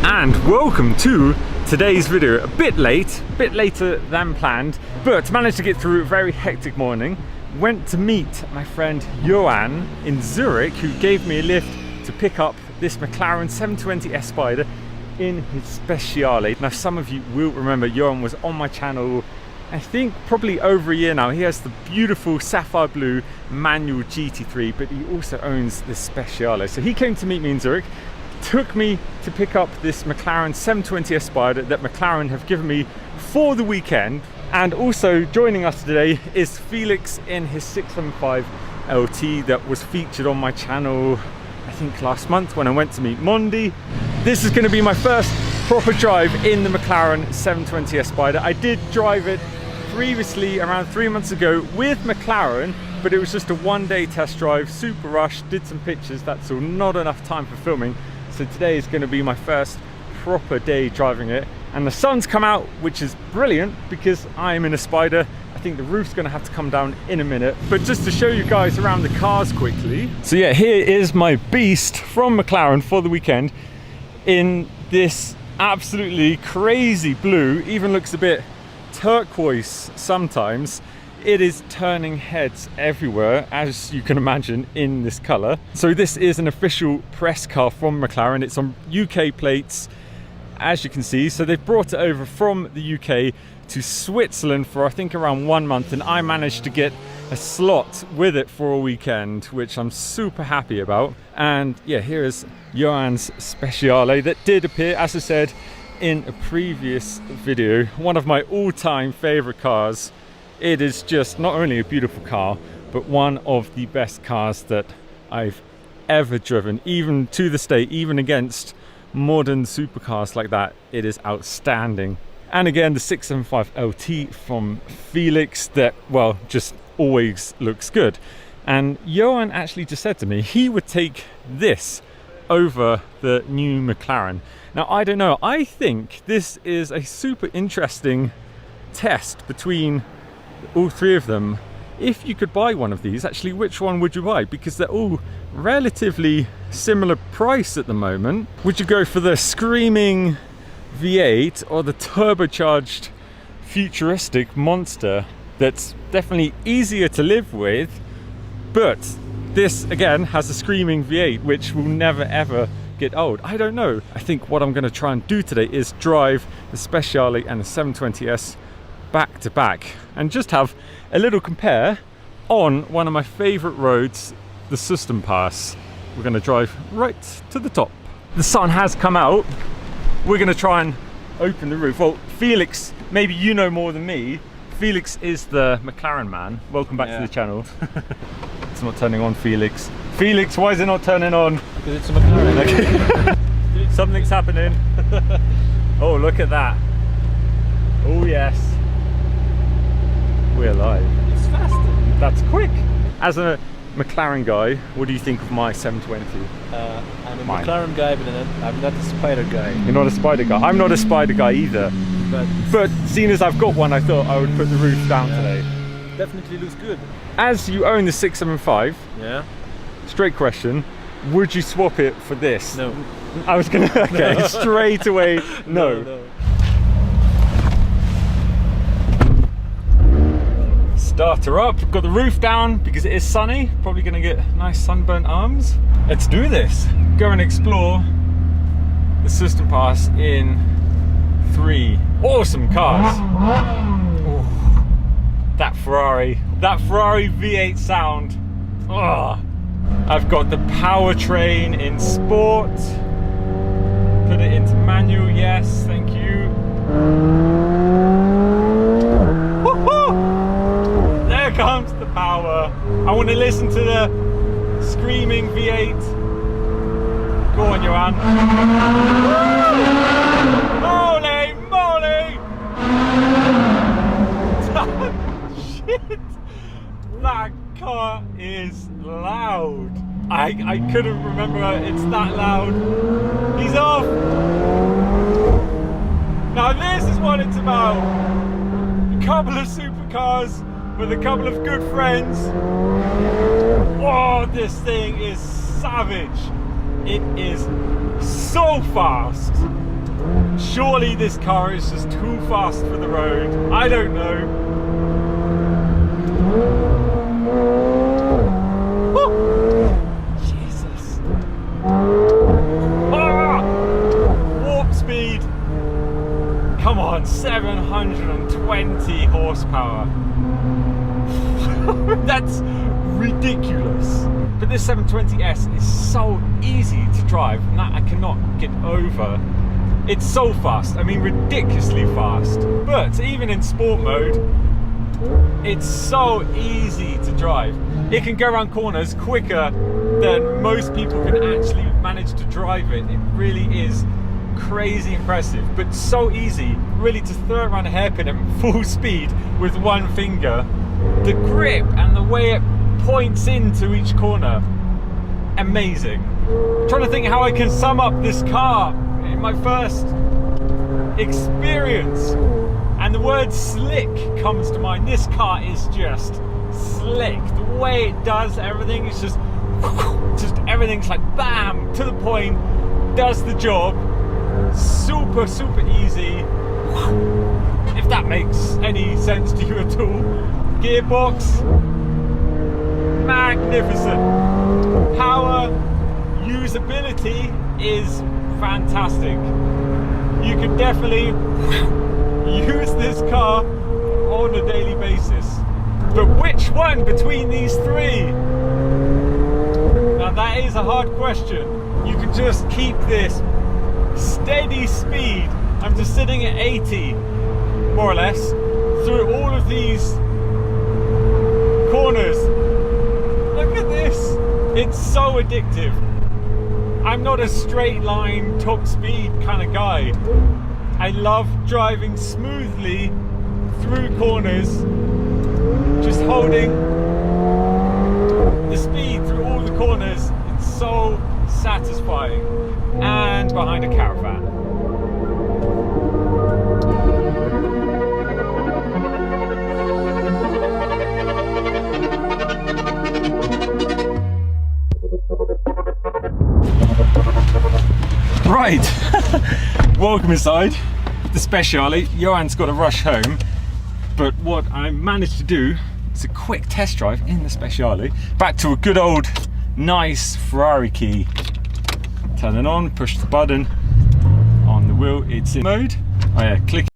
And welcome to today's video. A bit later than planned, but managed to get through a very hectic morning. Went to meet my friend Johan in Zurich, who gave me a lift to pick up this McLaren 720S Spider in his Speaicale. Now some of you will remember Johan was on my channel, I think probably over a year now. He has the beautiful sapphire blue manual GT3, but he also owns this Speaicale. So he came to meet me in Zurich, took me to pick up this McLaren 720S Spider that McLaren have given me for the weekend. And also joining us today is Felix in his 675 LT that was featured on my channel I think last month when I went to meet Mondi. This is going to be my first proper drive in the McLaren 720S Spider. I did drive it previously around 3 months ago with McLaren, but it was just a one-day test drive, super rushed, did some pictures, that's all, not enough time for filming. So today is going to be my first proper day driving it, and the sun's come out, which is brilliant because I am in a Spider. I think the roof's going to have to come down in a minute, but just to show you guys around the cars quickly. So yeah, here is my beast from McLaren for the weekend in this absolutely crazy blue, even looks a bit turquoise sometimes. It is turning heads everywhere, as you can imagine, in this color. So this is an official press car from McLaren. It's on UK plates, as you can see. So they've brought it over from the UK to Switzerland for I think around 1 month, and I managed to get a slot with it for a weekend, which I'm super happy about. And yeah, here is Johan's Speaicale that did appear, as I said, in a previous video. One of my all-time favorite cars. It is just not only a beautiful car, but one of the best cars that I've ever driven, even to this day, even against modern supercars like that. It is outstanding. And again, the 675 LT from Felix that, well, just always looks good. And Johan actually just said to me he would take this over the new McLaren. Now, I don't know, I think this is a super interesting test between all three of them. If you could buy one of these, actually, which one would you buy? Because they're all relatively similar price at the moment. Would you go for the screaming V8 or the turbocharged futuristic monster that's definitely easier to live with, but this again has a screaming V8 which will never ever get old? I don't know. I think what I'm going to try and do today is drive the Speaicale and the 720S back to back and just have a little compare on one of my favorite roads, the System Pass. We're going to drive right to the top. The sun has come out. We're going to try and open the roof. Well, Felix, maybe you know more than me. Felix is the McLaren man. Welcome back to the channel. It's not turning on, Felix. Felix, why is it not turning on? Because it's a McLaren. Okay. Something's happening. Oh, look at that. Oh yes. We're live. It's faster. That's quick. As a McLaren guy, what do you think of my 720? I'm a McLaren guy, but I'm not a Spider guy. You're not a Spider guy. I'm not a Spider guy either. But seeing as I've got one, I thought I would put the roof down today. Definitely looks good. As you own the 675, yeah. Straight question, would you swap it for this? No. I was gonna, okay, no. Straight away, no. Starter up, got the roof down because it is sunny, probably gonna get nice sunburnt arms. Let's do this. Go and explore the System Pass in 3 awesome cars. Ooh, that Ferrari V8 sound. Oh, I've got the powertrain in sport. Put it into manual, yes, thank you. There comes the power. power. I want to listen to the screaming V8. Go on, Johan. Moly, moly! Shit! That car is loud. I couldn't remember it's that loud. He's off! Now this is what it's about. A couple of supercars with a couple of good friends. Oh, this thing is savage. It is so fast. Surely this car is just too fast for the road. I don't know. Oh, Jesus. Ah! Warp speed. Come on, 720 horsepower. That's ridiculous. But this 720S is so easy to drive, and that I cannot get over. It's so fast, I mean ridiculously fast. But even in sport mode, it's so easy to drive. It can go around corners quicker than most people can actually manage to drive it. It really is crazy impressive, but so easy really to throw around a hairpin at full speed with one finger. The grip and the way it points into each corner, amazing. I'm trying to think how I can sum up this car in my first experience, and the word slick comes to mind. This car is just slick. The way it does everything is just everything's like bam, to the point, does the job. Super, super easy. If that makes any sense to you at all. Gearbox, magnificent. Power, usability is fantastic. You can definitely use this car on a daily basis. But which one between these three? Now that is a hard question. You can just keep this steady speed. I'm just sitting at 80, more or less, through all of these corners. Look at this. It's so addictive. I'm not a straight line top speed kind of guy. I love driving smoothly through corners, just holding the speed through all the corners. It's so satisfying. And behind a caravan. Right, welcome inside the Speciale. Johan's got to rush home, but what I managed to do is a quick test drive in the Speciale. Back to a good old nice Ferrari key. Turn it on, push the button on the wheel, it's in mode. Oh yeah, click